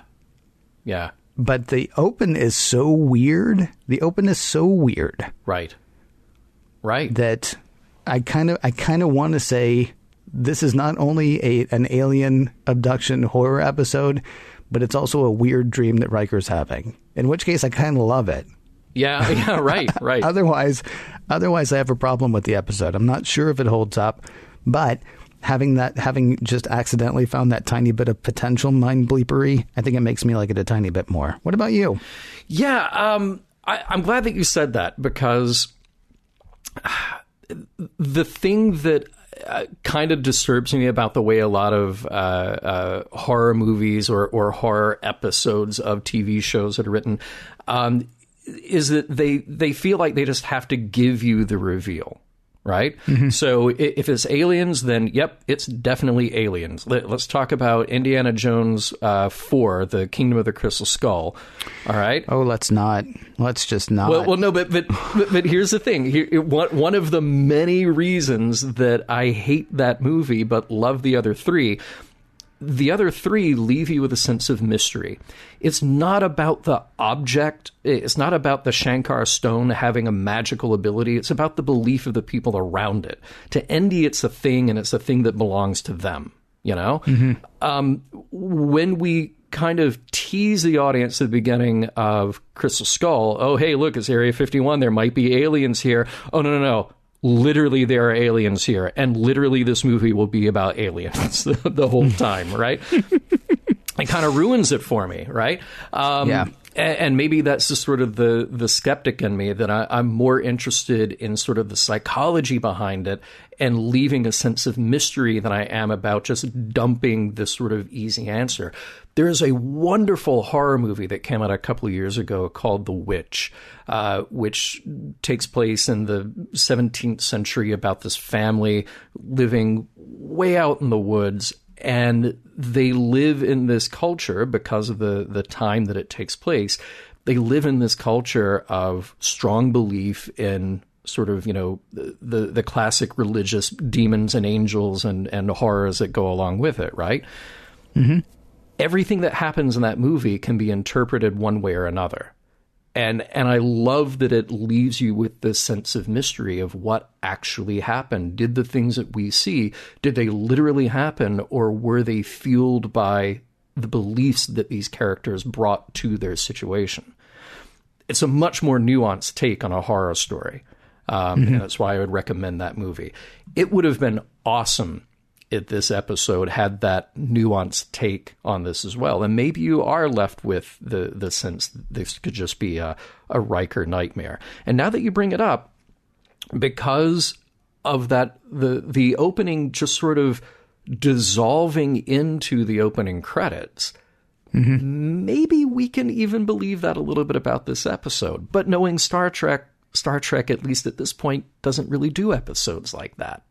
But the open is so weird. Right. That I kind of want to say this is not only an alien abduction horror episode, but it's also a weird dream that Riker's having. In which case, I kind of love it. Yeah, right. Otherwise, I have a problem with the episode. I'm not sure if it holds up, but having just accidentally found that tiny bit of potential mind bleepery, I think it makes me like it a tiny bit more. What about you? Yeah, I'm glad that you said that, because the thing that kind of disturbs me about the way a lot of horror movies or horror episodes of TV shows that are written is that they feel like they just have to give you the reveal. Right? Mm-hmm. So if it's aliens, then yep, it's definitely aliens. Let's talk about Indiana Jones 4, The Kingdom of the Crystal Skull. All right? Oh, let's not. Let's just not. Well, no, but here's the thing. One of the many reasons that I hate that movie but love the other three, the other three leave you with a sense of mystery. It's not about the object. It's not about the Shankar stone having a magical ability. It's about the belief of the people around it. To Indy, it's a thing, and it's a thing that belongs to them, you know? Mm-hmm. When we kind of tease the audience at the beginning of Crystal Skull, oh, hey, look, it's Area 51. There might be aliens here. Oh, no. Literally, there are aliens here, and literally this movie will be about aliens the whole time, right? It kind of ruins it for me, right? Yeah. And maybe that's just sort of the skeptic in me, that I'm more interested in sort of the psychology behind it and leaving a sense of mystery than I am about just dumping this sort of easy answer. There is a wonderful horror movie that came out a couple of years ago called The Witch, which takes place in the 17th century about this family living way out in the woods. And they live in this culture because of the time that it takes place. They live in this culture of strong belief in sort of, you know, the classic religious demons and angels and horrors that go along with it, right? Mm-hmm. Everything that happens in that movie can be interpreted one way or another. And I love that it leaves you with this sense of mystery of what actually happened. Did the things that we see, did they literally happen, or were they fueled by the beliefs that these characters brought to their situation? It's a much more nuanced take on a horror story. And that's why I would recommend that movie. It would have been awesome if this episode had that nuanced take on this as well. And maybe you are left with the sense that this could just be a Riker nightmare. And now that you bring it up, because of that, the opening just sort of dissolving into the opening credits, maybe we can even believe that a little bit about this episode. But knowing Star Trek, at least at this point, doesn't really do episodes like that.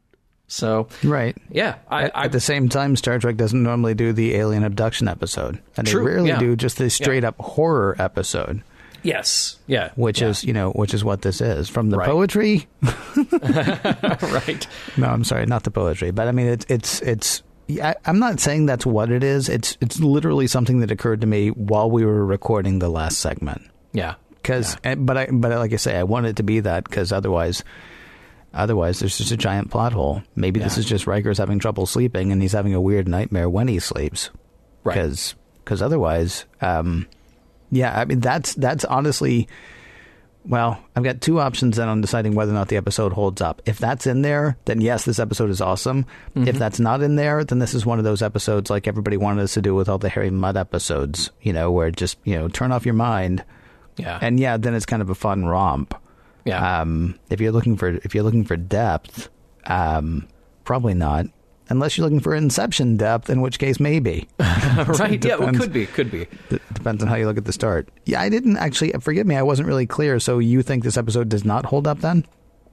So, right. Yeah. At the same time, Star Trek doesn't normally do the alien abduction episode. And they rarely do just the straight up horror episode. Yes. Yeah. Which is what this is. From the poetry. Right. No, I'm sorry, not the poetry. But I mean, it's I'm not saying that's what it is. It's literally something that occurred to me while we were recording the last segment. Yeah. But like I say, I want it to be that, because otherwise there's just a giant plot hole. Maybe this is just Riker's having trouble sleeping and he's having a weird nightmare when he sleeps. Right. Because otherwise, I mean, that's honestly, well, I've got two options then on deciding whether or not the episode holds up. If that's in there, then yes, this episode is awesome. Mm-hmm. If that's not in there, then this is one of those episodes like everybody wanted us to do with all the Harry Mudd episodes, you know, where just, you know, turn off your mind. Yeah. And then it's kind of a fun romp. Yeah. If you're looking for depth, probably not, unless you're looking for Inception depth, in which case maybe. Right. Yeah. Well, could be. Depends on how you look at the start. Yeah. I didn't actually. Forgive me. I wasn't really clear. So you think this episode does not hold up then?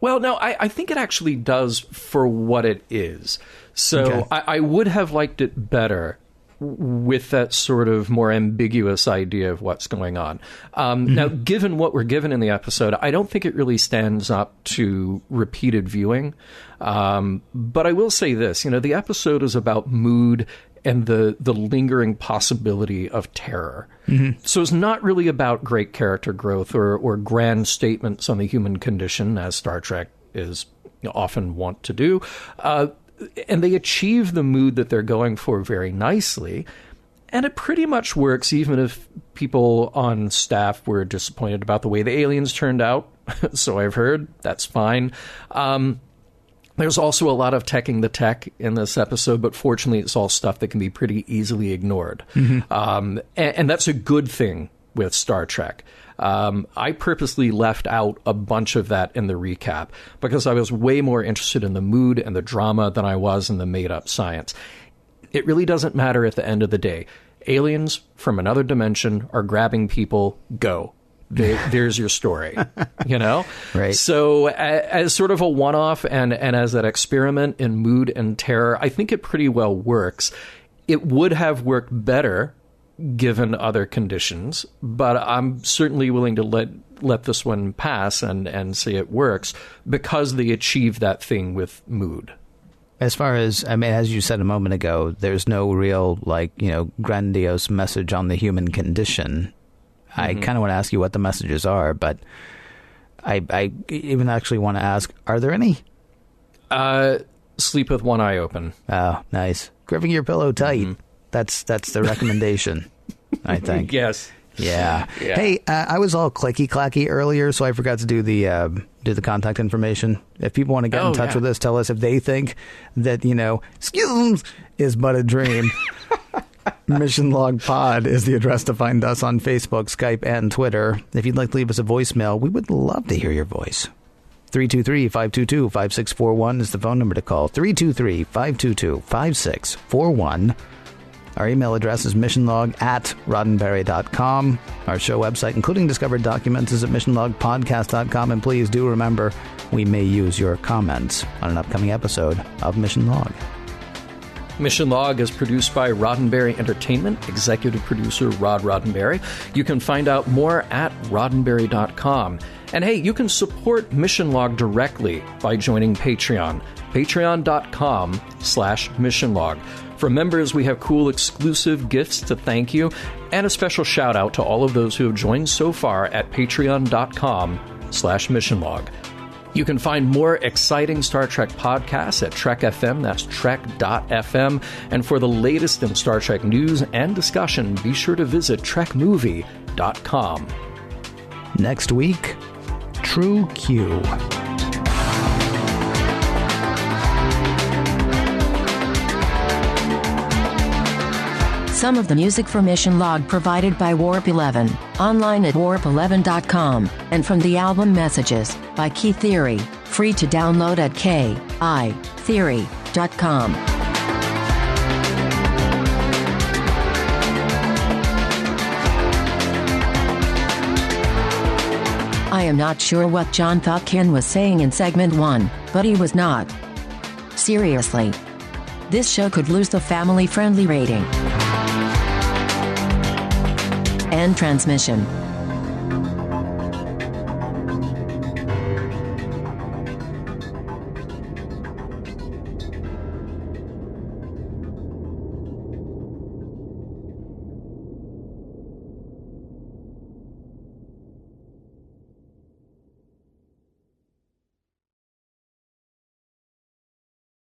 Well, no. I think it actually does for what it is. So okay. I would have liked it better with that sort of more ambiguous idea of what's going on. Now, given what we're given in the episode, I don't think it really stands up to repeated viewing. But I will say this, you know, the episode is about mood and the lingering possibility of terror. Mm-hmm. So it's not really about great character growth or grand statements on the human condition, as Star Trek is often wont to do. And they achieve the mood that they're going for very nicely. And it pretty much works, even if people on staff were disappointed about the way the aliens turned out. So I've heard. That's fine. There's also a lot of teching the tech in this episode, but fortunately it's all stuff that can be pretty easily ignored. Mm-hmm. And that's a good thing with Star Trek. I purposely left out a bunch of that in the recap because I was way more interested in the mood and the drama than I was in the made-up science. It really doesn't matter at the end of the day. Aliens from another dimension are grabbing people, go. There's your story, you know? Right. So as sort of a one-off and as that experiment in mood and terror, I think it pretty well works. It would have worked better given other conditions, but I'm certainly willing to let this one pass and say it works because they achieve that thing with mood. As far as, I mean, as you said a moment ago, there's no real, grandiose message on the human condition. I kind of want to ask you what the messages are, but I even actually want to ask, are there any? Sleep with one eye open. Oh, nice. Gripping your pillow tight. That's the recommendation, I think. Yes. Yeah. Hey, I was all clicky-clacky earlier, so I forgot to do the contact information. If people want to get in touch with us, tell us if they think that, Schisms is but a dream. Mission Log Pod is the address to find us on Facebook, Skype, and Twitter. If you'd like to leave us a voicemail, we would love to hear your voice. 323-522-5641 is the phone number to call. 323-522-5641. Our email address is missionlog@roddenberry.com. Our show website, including discovered documents, is at missionlogpodcast.com. And please do remember, we may use your comments on an upcoming episode of Mission Log. Mission Log is produced by Roddenberry Entertainment, executive producer Rod Roddenberry. You can find out more at roddenberry.com. And hey, you can support Mission Log directly by joining Patreon, patreon.com/missionlog. For members, we have cool exclusive gifts to thank you, and a special shout out to all of those who have joined so far at patreon.com/missionlog. You can find more exciting Star Trek podcasts at Trek FM, that's trek.fm. And for the latest in Star Trek news and discussion, be sure to visit trekmovie.com. Next week, True Q. Some of the music for Mission Log provided by Warp 11, online at warp11.com, and from the album Messages by Key Theory, free to download at kitheory.com. I am not sure what John thought Ken was saying in segment 1, but he was not. Seriously. This show could lose the family-friendly rating. End transmission.